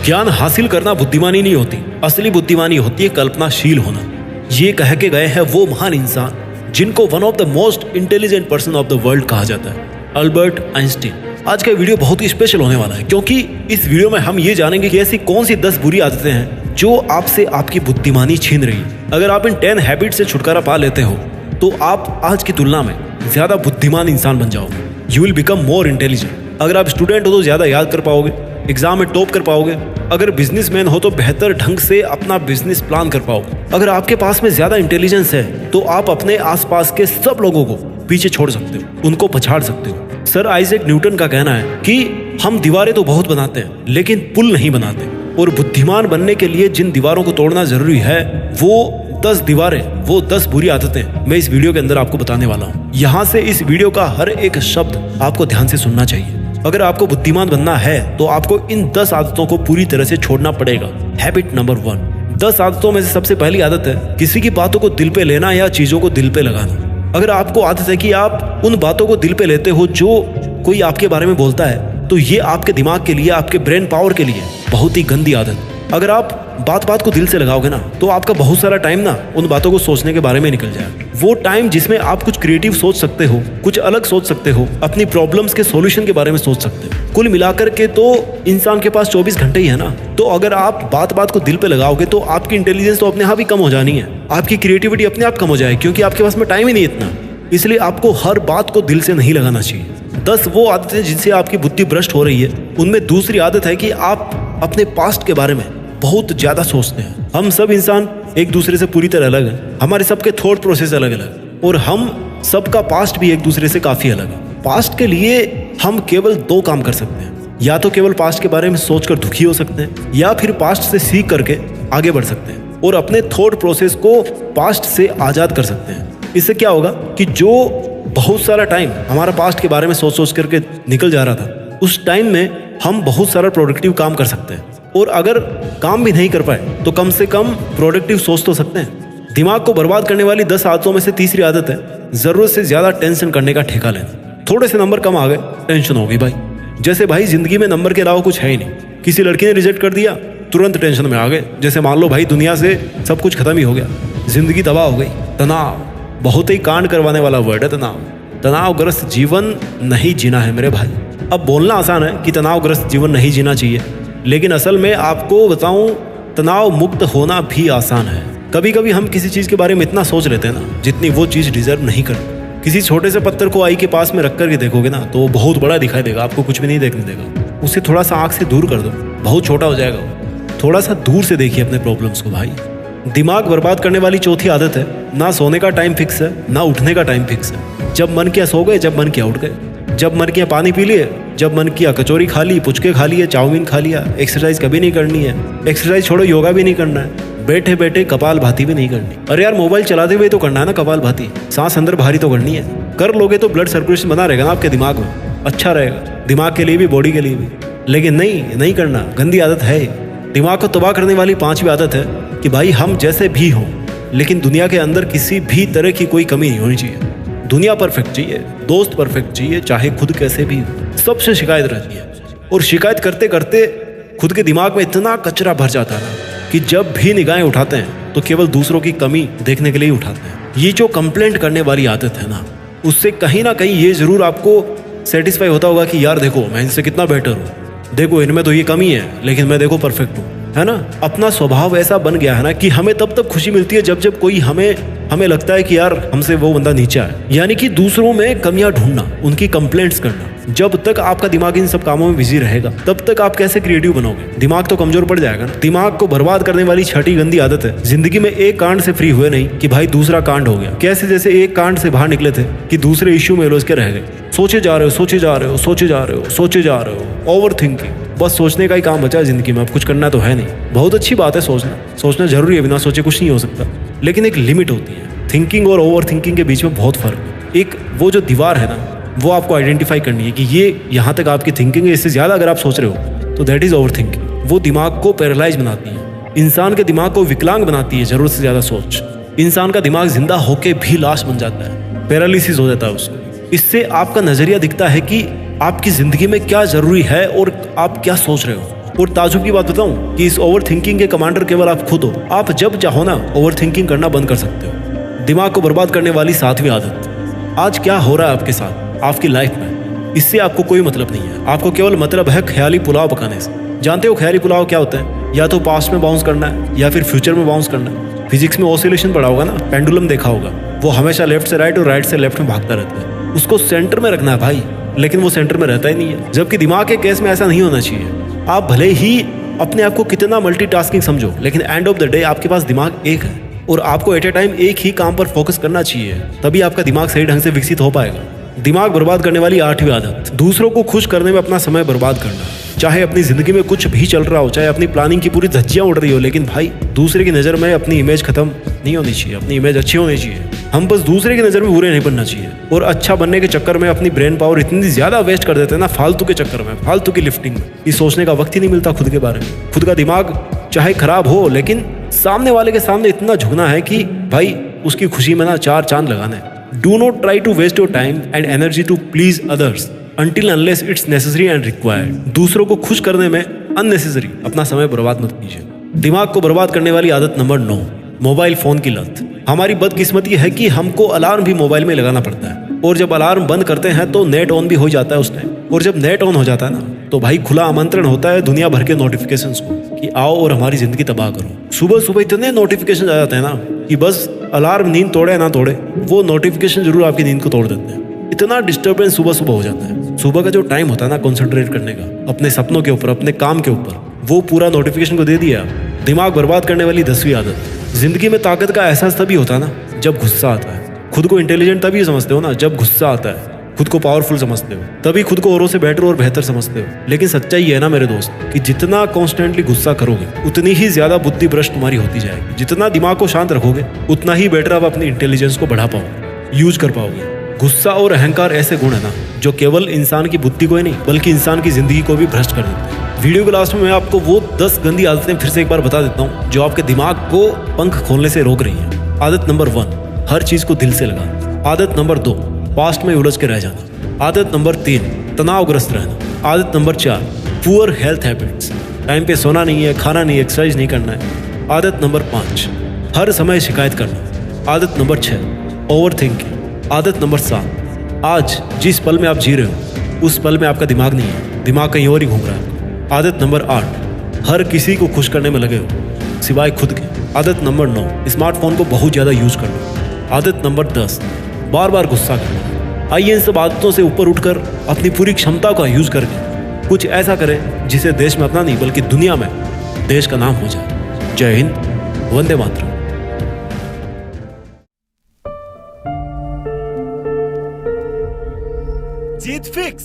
ज्ञान हासिल करना बुद्धिमानी नहीं होती, असली बुद्धिमानी होती है कल्पनाशील होना। ये कह के गए हैं वो महान इंसान जिनको one of the most intelligent person of the world कहा जाता है, अल्बर्ट आइंस्टीन। आज का वीडियो बहुत ही स्पेशल होने वाला है क्योंकि इस वीडियो में हम ये जानेंगे कि ऐसी कौन सी 10 बुरी आदतें हैं जो आपसे आपकी बुद्धिमानी छीन रही है। अगर आप इन 10 हैबिट से छुटकारा पा लेते हो तो आप आज की तुलना में ज्यादा बुद्धिमान इंसान बन जाओगे। You will become more intelligent. अगर आप स्टूडेंट हो तो ज्यादा याद कर पाओगे, एग्जाम में टॉप कर पाओगे। अगर बिजनेसमैन हो तो बेहतर ढंग से अपना बिजनेस प्लान कर पाओगे। अगर आपके पास में ज्यादा इंटेलिजेंस है तो आप अपने आसपास के सब लोगों को पीछे छोड़ सकते हो, उनको पछाड़ सकते हो। सर आइजैक न्यूटन का कहना है कि हम दीवारें तो बहुत बनाते हैं लेकिन पुल नहीं बनाते, और बुद्धिमान बनने के लिए जिन दीवारों को तोड़ना जरूरी है वो 10 दीवारें, वो 10 बुरी आदतें मैं इस वीडियो के अंदर आपको बताने वाला हूँ। यहाँ से इस वीडियो का हर एक शब्द आपको ध्यान से सुनना चाहिए। अगर आपको बुद्धिमान बनना है तो आपको इन 10 आदतों को पूरी तरह से छोड़ना पड़ेगा। Habit number 1। 10 आदतों में से सबसे पहली आदत है किसी की बातों को दिल पे लेना या चीजों को दिल पे लगाना। अगर आपको आदत है कि आप उन बातों को दिल पे लेते हो जो कोई आपके बारे में बोलता है तो ये आपके दिमाग के लिए, आपके ब्रेन पावर के लिए बहुत ही गंदी आदत है। अगर आप बात को दिल से लगाओगे ना तो आपका बहुत सारा टाइम ना उन बातों को सोचने के बारे में निकल जाएगा। वो टाइम जिसमें आप कुछ क्रिएटिव सोच सकते हो, कुछ अलग सोच सकते हो, अपनी प्रॉब्लम्स के सॉल्यूशन के बारे में सोच सकते हो। कुल मिलाकर के तो इंसान के पास 24 घंटे ही है ना, तो अगर आप बात को दिल पे लगाओगे तो आपकी इंटेलिजेंस तो अपने आप ही कम हो जानी है, आपकी क्रिएटिविटी अपने आप कम हो जाएगी क्योंकि आपके पास में टाइम ही नहीं इतना। इसलिए आपको हर बात को दिल से नहीं लगाना चाहिए। 10 वो आदतें जिनसे आपकी बुद्धि भ्रष्ट हो रही है, उनमें दूसरी आदत है कि आप अपने पास्ट के बारे में बहुत ज्यादा सोचते हैं। हम सब इंसान एक दूसरे से पूरी तरह अलग हैं, हमारे सबके थॉट प्रोसेस अलग अलग, और हम सबका पास्ट भी एक दूसरे से काफी अलग है। पास्ट के लिए हम केवल 2 काम कर सकते हैं, या तो केवल पास्ट के बारे में सोचकर दुखी हो सकते हैं या फिर पास्ट से सीख करके आगे बढ़ सकते हैं और अपने थॉट प्रोसेस को पास्ट से आजाद कर सकते हैं। इससे क्या होगा कि जो बहुत सारा टाइम हमारा पास्ट के बारे में सोच करके निकल जा रहा था, उस टाइम में हम बहुत सारा प्रोडक्टिव काम कर सकते हैं, और अगर काम भी नहीं कर पाए तो कम से कम प्रोडक्टिव सोच तो सकते हैं। दिमाग को बर्बाद करने वाली 10 आदतों में से तीसरी आदत है जरूरत से ज्यादा टेंशन करने का ठेका लेना। थोड़े से नंबर कम आ गए, टेंशन हो गई भाई। जैसे भाई जिंदगी में नंबर के अलावा कुछ है ही नहीं। किसी लड़की ने रिजेक्ट कर दिया, तुरंत टेंशन में आ गए। जैसे मान लो भाई दुनिया से सब कुछ खत्म ही हो गया, जिंदगी तबाह हो गई। तनाव बहुत ही कांड करवाने वाला वर्ड है तनाव। तनावग्रस्त जीवन नहीं जीना है मेरे भाई। अब बोलना आसान है कि तनावग्रस्त जीवन नहीं जीना चाहिए, लेकिन असल में आपको बताऊं तनाव मुक्त होना भी आसान है। कभी कभी हम किसी चीज के बारे में इतना सोच लेते हैं ना जितनी वो चीज डिजर्व नहीं करती। किसी छोटे से पत्थर को आई के पास में रख कर के देखोगे ना तो बहुत बड़ा दिखाई देगा, आपको कुछ भी नहीं देखने देगा। उसे थोड़ा सा आंख से दूर कर दो, बहुत छोटा हो जाएगा। थोड़ा सा दूर से देखिए अपने प्रॉब्लम्स को भाई। दिमाग बर्बाद करने वाली चौथी आदत है ना सोने का टाइम फिक्स है ना उठने का टाइम फिक्स है। जब मन किया सो गए, जब मन किया उठ गए, जब मन किया पानी पी लिए, जब मन किया कचौरी खा ली, पुचके खा लिए, चाउमीन खा लिया। एक्सरसाइज कभी नहीं करनी है, एक्सरसाइज छोड़ो योगा भी नहीं करना है, बैठे बैठे कपाल भाती भी नहीं करनी। अरे यार मोबाइल चलाते हुए तो करना है ना कपाल भाती, सांस अंदर बाहरी तो करनी है। कर लोगे तो ब्लड सर्कुलेशन बना रहेगा ना आपके दिमाग में, अच्छा रहेगा दिमाग के लिए भी, बॉडी के लिए भी। लेकिन नहीं करना, गंदी आदत है। दिमाग को तबाह करने वाली 5वीं आदत है कि भाई हम जैसे भी हों लेकिन दुनिया के अंदर किसी भी तरह की कोई कमी नहीं होनी चाहिए। दुनिया परफेक्ट चाहिए, दोस्त परफेक्ट चाहिए, चाहे खुद कैसे भी हो। सबसे शिकायत रहती है, और शिकायत करते करते खुद के दिमाग में इतना कचरा भर जाता है कि जब भी निगाहें उठाते हैं तो केवल दूसरों की कमी देखने के लिए ही उठाते हैं। ये जो कंप्लेंट करने वाली आदत है ना, उससे कहीं ना कहीं ये जरूर आपको सेटिस्फाई होता होगा कि यार देखो मैं इनसे कितना बेटर हूँ, देखो इनमें तो ये कमी है लेकिन मैं देखो परफेक्ट हूँ, है ना। अपना स्वभाव ऐसा बन गया है ना कि हमें तब तक खुशी मिलती है जब कोई हमें लगता है कि यार हमसे वो बंदा नीचा है। यानी कि दूसरों में कमियां ढूंढना, उनकी कंप्लेंट्स करना। जब तक आपका दिमाग इन सब कामों में बिजी रहेगा तब तक आप कैसे क्रिएटिव बनोगे? दिमाग तो कमजोर पड़ जाएगा ना। दिमाग को बर्बाद करने वाली 6ठी गंदी आदत है जिंदगी में एक कांड से फ्री हुए नहीं कि भाई दूसरा कांड हो गया। कैसे जैसे एक कांड से बाहर निकले थे कि दूसरे इश्यू में उलझ के रह गए। सोचे जा रहे हो, ओवर थिंकिंग। बस सोचने का ही काम बचा है जिंदगी में, अब कुछ करना तो है नहीं। बहुत अच्छी बात है सोचना जरूरी है, बिना सोचे कुछ नहीं हो सकता, लेकिन एक लिमिट होती है। थिंकिंग और ओवर थिंकिंग के बीच में बहुत फर्क है। एक वो जो दीवार है ना, वो आपको आइडेंटिफाई करनी है कि ये यहाँ तक आपकी थिंकिंग है, इससे ज्यादा अगर आप सोच रहे हो तो दैट इज ओवर थिंकिंग। वो दिमाग को पैरालाइज बनाती है, इंसान के दिमाग को विकलांग बनाती है। जरूरत से ज्यादा सोच इंसान का दिमाग जिंदा होके भी लाश बन जाता है, पैरालिसिस हो जाता है उसको। इससे आपका नजरिया दिखता है कि आपकी जिंदगी में क्या जरूरी है और आप क्या सोच रहे हो। और ताजुब की बात बताऊं कि इस ओवर थिंकिंग के कमांडर केवल आप खुद हो। आप जब चाहो ना ओवर थिंकिंग करना बंद कर सकते हो। दिमाग को बर्बाद करने वाली 7वीं आदत। आज क्या हो रहा है आपके साथ, आपकी लाइफ में, इससे आपको कोई मतलब नहीं है। आपको केवल मतलब है ख्याली पुलाव पकाने से। जानते हो ख्याली पुलाव क्या होता है? या तो पास्ट में बाउंस करना है या फिर फ्यूचर में बाउंस करना है। फिजिक्स में ऑसिलेशन पढ़ा होगा ना, पेंडुलम देखा होगा, वो हमेशा लेफ्ट से राइट और राइट से लेफ्ट में भागता रहता है। उसको सेंटर में रखना है भाई, लेकिन वो सेंटर में रहता ही नहीं है। जबकि दिमाग के केस में ऐसा नहीं होना चाहिए। आप भले ही अपने आप को कितना मल्टीटास्किंग समझो, लेकिन एंड ऑफ द डे आपके पास दिमाग एक है और आपको एट ए टाइम एक ही काम पर फोकस करना चाहिए। तभी आपका दिमाग सही ढंग से विकसित हो पाएगा। दिमाग बर्बाद करने वाली 8वीं आदत, दूसरों को खुश करने में अपना समय बर्बाद करना। चाहे अपनी जिंदगी में कुछ भी चल रहा हो, चाहे अपनी प्लानिंग की पूरी धज्जियां उड़ रही हो, लेकिन भाई दूसरे की नज़र में अपनी इमेज खत्म नहीं होनी चाहिए। अपनी इमेज अच्छी होनी चाहिए। हम बस दूसरे की नज़र में बुरे नहीं बनना चाहिए। और अच्छा बनने के चक्कर में अपनी ब्रेन पावर इतनी ज़्यादा वेस्ट कर देते हैं ना, फालतू के चक्कर में, फालतू की लिफ्टिंग में। ये सोचने का वक्त ही नहीं मिलता खुद के बारे में। खुद का दिमाग चाहे खराब हो, लेकिन सामने वाले के सामने इतना झुकना है कि भाई उसकी खुशी में ना 4 चांद लगाना है। Do not try to waste your time and energy to please others until unless it's necessary and required। दूसरों को खुश करने में अननेसेसरी अपना समय बर्बाद मत कीजिए। दिमाग को बर्बाद करने वाली आदत नंबर 9, मोबाइल फोन की लत। हमारी बदकिस्मती है कि हमको अलार्म भी मोबाइल में लगाना पड़ता है, और जब अलार्म बंद करते हैं तो नेट ऑन भी हो जाता है उस टाइम। और जब नेट ऑन हो जाता है ना, तो भाई खुला आमंत्रण होता है दुनिया भर के नोटिफिकेशंस को कि आओ और हमारी जिंदगी तबाह करो। सुबह सुबह इतने नोटिफिकेशन आ जाते हैं ना कि बस अलार्म नींद तोड़े ना तोड़े, वो नोटिफिकेशन जरूर आपकी नींद को तोड़ देते हैं। इतना डिस्टर्बेंस सुबह सुबह हो जाता है। सुबह का जो टाइम होता है ना कंसंट्रेट करने का, अपने सपनों के ऊपर, अपने काम के ऊपर, वो पूरा नोटिफिकेशन को दे दिया। दिमाग बर्बाद करने वाली 10वीं आदत, जिंदगी में ताकत का एहसास तभी होता है ना जब गुस्सा आता है। खुद को इंटेलिजेंट तभी समझते हो ना जब गुस्सा आता है। खुद को पावरफुल समझते हो, तभी खुद को औरों से बेटर और बेहतर समझते हो। लेकिन सच्चाई है ना मेरे दोस्त कि जितना कॉन्स्टेंटली गुस्सा करोगे, उतनी ही ज्यादा बुद्धि भ्रष्ट तुम्हारी होती जाएगी। जितना दिमाग को शांत रखोगे, उतना ही बेटर आप अपनी इंटेलिजेंस को बढ़ा पाओगे, यूज कर पाओगे। गुस्सा और अहंकार ऐसे गुण है ना जो केवल इंसान की बुद्धि को ही नहीं बल्कि इंसान की जिंदगी को भी भ्रष्ट कर देते हैं। वीडियो के लास्ट में मैं आपको वो 10 गंदी आदतें फिर से एक बार बता देता हूँ जो आपके दिमाग को पंख खोलने से रोक रही हैं। आदत नंबर 1, हर चीज को दिल से लगाना। आदत नंबर 2, पास्ट में उलझ के रह जाना। आदत नंबर 3, तनावग्रस्त रहना। आदत number 4, poor health habits, time पे सोना नहीं है, खाना नहीं, एक्सरसाइज नहीं करना है। आदत नंबर 5, हर समय शिकायत करना। आदत नंबर 6, ओवर थिंकिंग। आदत नंबर 7, आज जिस पल में आप जी रहे हो उस पल में आपका दिमाग नहीं है, दिमाग कहीं और ही घूम रहा है। आदत नंबर 8, हर किसी को खुश करने में लगे हो सिवाय खुद के। आदत नंबर 9, स्मार्टफोन को बहुत ज़्यादा यूज करना। आदत नंबर 10, बार बार गुस्सा करना। आइए इन सब आदतों से ऊपर उठकर अपनी पूरी क्षमता का यूज करके कुछ ऐसा करें जिसे देश में अपना नहीं बल्कि दुनिया में देश का नाम हो जाए। जय हिंद, वंदे मातरम। जीत फिक्स।